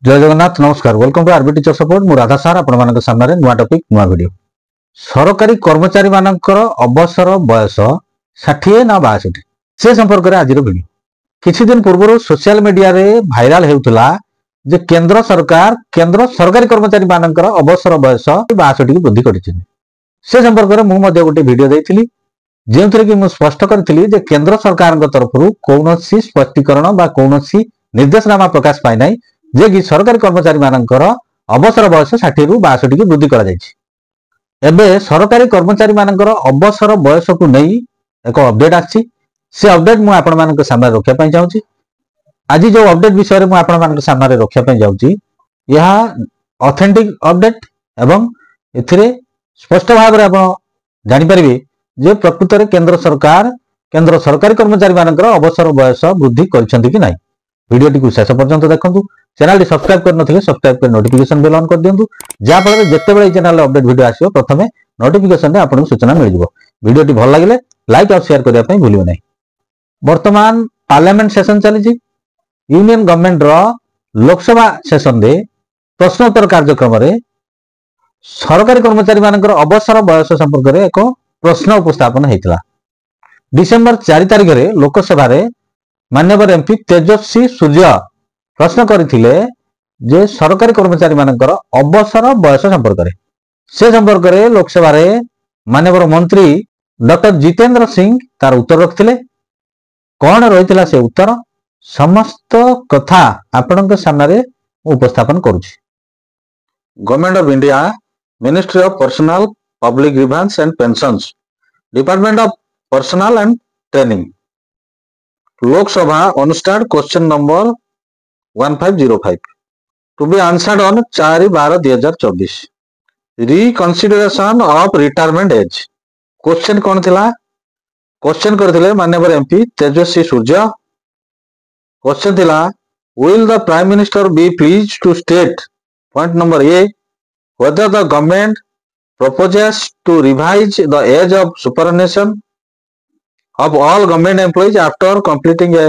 जय जगन्नाथ नमस्कार welcome to RB teacher support मु राधा सार आपण मानक सामने नुआ टॉपिक नुआ वीडियो सरकारी कर्मचारी मानकर अवसर बयस 60 ना 62 से संपर्क रे आज वीडियो किछि दिन पूर्व सोशल मीडिया रे भाइराल हेउतला जे केंद्र सरकारी कर्मचारी मानकर अवसर बयस 62 की वृद्धि करिछि से संपर्क रे मु मध्ये गोटे वीडियो देइथिली जेउथरे कि मु स्पष्ट करथिली जे केंद्र सरकार तरफ कोनोसी स्पष्टीकरण बा कोनोसी निर्देशनामा प्रकाश पाइ नै जे कि सरकारी कर्मचारी मानकर अवसर बयस 60 रु 62 की वृद्धि करा जायछि। एबे सरकारी कर्मचारी मानकर अवसर बयस को नहीं एक अपडेट आछि से अपडेट मु आपण मानक सामने रखिया पय जाउछि। आज जो अपडेट विषय रे मु आपण मानक सामने रखिया पय जाउछि यह ऑथेंटिक अपडेट एवं एथिरे स्पष्ट भाव रे आपण जानि परिबे जे प्रकृत रे केंद्र सरकारी कर्मचारी मानकर अवसर बयस वृद्धि करछन्ति कि नाही। वीडियो टी शेष पर्यंत देखंतु चैनल सब्सक्राइब कर नथिले सब्सक्राइब कर नोटिफिकेशन बेल ऑन कर दियंतु जा फल जेते बेले चैनल अपडेट वीडियो आसीबो प्रथमे नोटिफिकेशन रे आपन सूचना मिल जिवो। वीडियो टी भल लागिले लाइक और शेयर करिया पय भूलियो नै। वर्तमान पार्लियामेंट सेशन चली छी यूनियन गवर्नमेंट रो लोकसभा सेशन दे प्रश्नोत्तर कार्यक्रम रे सरकारी कर्मचारी मानकर अवसर बयस संपर्क रे एक प्रश्न उपस्थापन हेतिला। डिसेंबर 4 तारिख रे लोकसभा रे माननीय एमपी तेजस्वी सूर्य प्रश्न करथिले जे सरकारी कर्मचारी मानकर अवसर बयस संपर्क रे से संपर्क रे लोकसभा रे माननीय मंत्री डॉक्टर जितेंद्र सिंह तार उत्तर रखथिले। कोन रहितला से उत्तर समस्त कथा आपनक सामने उपस्थापन करूछि। Government of India ministry of personnel public grievances and pensions department of personnel and training Lok Sabha unstarred question number 1505 to be answered on 4/12/2024 reconsideration of retirement age. Question कौन थिला? क्वेश्चन करथिले माननीय एमपी तेजस्वी सूर्य। क्वेश्चन थिला will the prime minister be please to state point number A whether the government proposes to revise the age of superannuation of all government employees after completing a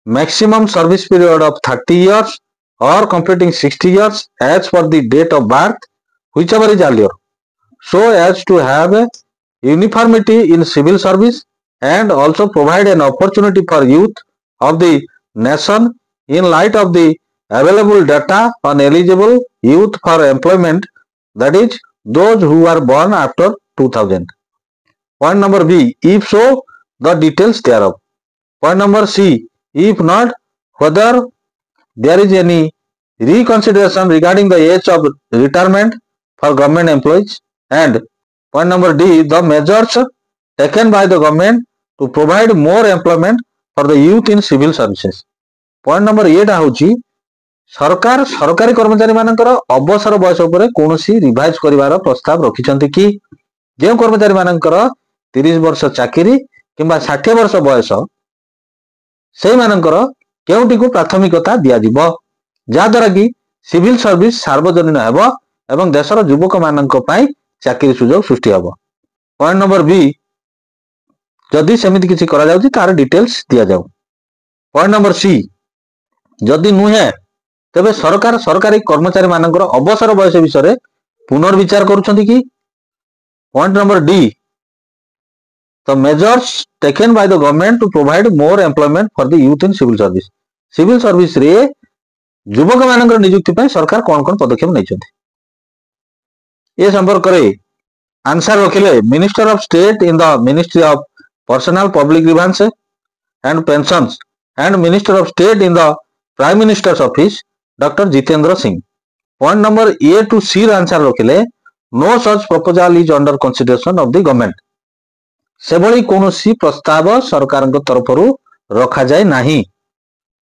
maximum service period of 30 years or completing 60 years as per the date of birth whichever is earlier so as to have a uniformity in civil service and also provide an opportunity for youth of the nation in light of the available data on eligible youth for employment, that is those who are born after 2000. Point number B, if so the details thereof. Point number C, if not whether there is any reconsideration regarding the age of retirement for government employees. And point number D, the measures taken by the government to provide more employment for the youth in civil services. Point number 8 होची सरकार सरकारी कर्मचारी मानकर अवसर बयस उपरे कोनोसी revise करिवार प्रस्ताव रखिछन्ति कि जे कर्मचारी मानकर 30 वर्ष चाकरी किंबा 60 वर्ष बयस से मानकर केउटी को प्राथमिकता दिया जिवो जा द्वारा कि सिविल सर्विस सार्वजनीन हेबो एवं देशर युवक मानक पई चाकरी सुजोग सृष्टि हेबो। पॉइंट नंबर बी जदि समिति किछि करा जाउछि तार डिटेल्स दिया जाउ। पॉइंट नंबर सी जदि नुहे तबे सरकार सरकारी कर्मचारी मानकर अवसर बयस विषय पुनर्विचार करूछन्ति कि। Point number D the measures taken by the government to provide more employment for the youth in civil service रे युवक मानकर नियुक्ति पय सरकार कोन कोन पदक्षेप नैछन्ति ए संपर्क रे आंसर रखिले minister of state in the ministry of personnel public grievances and pensions and minister of state in the prime minister's office doctor Jitendra Singh. Point number A to C answer रखिले no such proposal is under consideration of the government से भली कोनोसी प्रस्ताव सरकार तरफ रखा जाय नाही।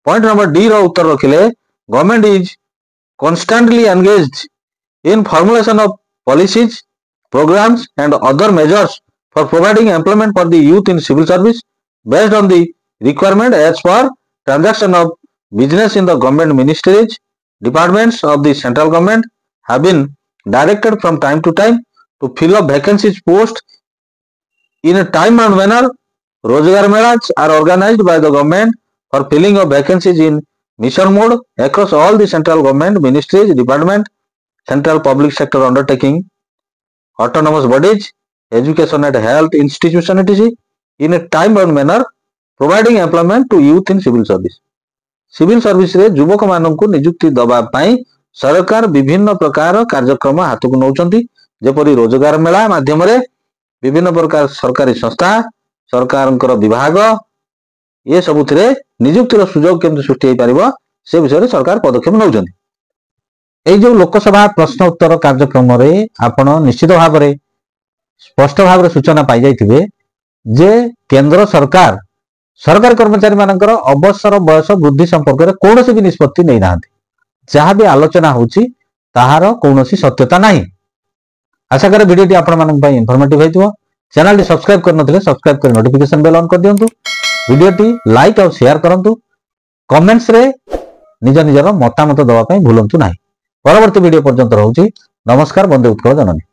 पॉइंट नंबर डी रो उत्तर रखिले government is constantly engaged in formulation of policies programmes and other measures for providing employment for the youth in civil service based on the requirement as per transaction of business in the government ministries departments of the central government have been directed from time to time to fill up vacancies post in a time and manner. Rozgar melas are organized by the government for filling of vacancies in mission mode across all the central government ministries, department, central public sector undertaking, autonomous bodies, education and health institution etc. in a time-bound manner, providing employment to youth in civil service. Civil service रे युवक माननकु नियुक्ति दबा पई सरकार विभिन्न प्रकार कार्यक्रम हाथ को नौचंती, जेपरि रोजगार मेला माध्यम रे विभिन्न प्रकार सरकारी संस्था सरकारंकर विभाग ये सबुथिरे नियुक्तिर सुजोग केमति सृष्टि होई परिबो से विषय सरकार पदक्षेप नौचंती। एई जो लोकसभा प्रश्न उत्तर कार्यक्रम रे आपण निश्चित भाव रे स्पष्ट भाव रे सूचना पाई जाइथिबे जे केंद्र सरकार सरकारी कर्मचारी मानकर अवसर बयस वृद्धि संपर्क में कौन भी निष्पत्ति नहीं ना, जहाँ भी आलोचना होची ताहार कौनसी सत्यता नहीं। आशा करे वीडियो आपण मानन पई इन्फॉर्मेटिव हेतिबो। चैनल टी सब्सक्राइब कर नथिले सब्सक्राइब कर नोटिफिकेशन बेल ऑन कर दियंतु। वीडियो टी लाइक और शेयर करंतु। कमेंट्स रे निज निजर मतामत दवा पई भूलंतु नाही। परवर्ती वीडियो पर्यंत रहउची। नमस्कार। वंदे उत्कल जननी।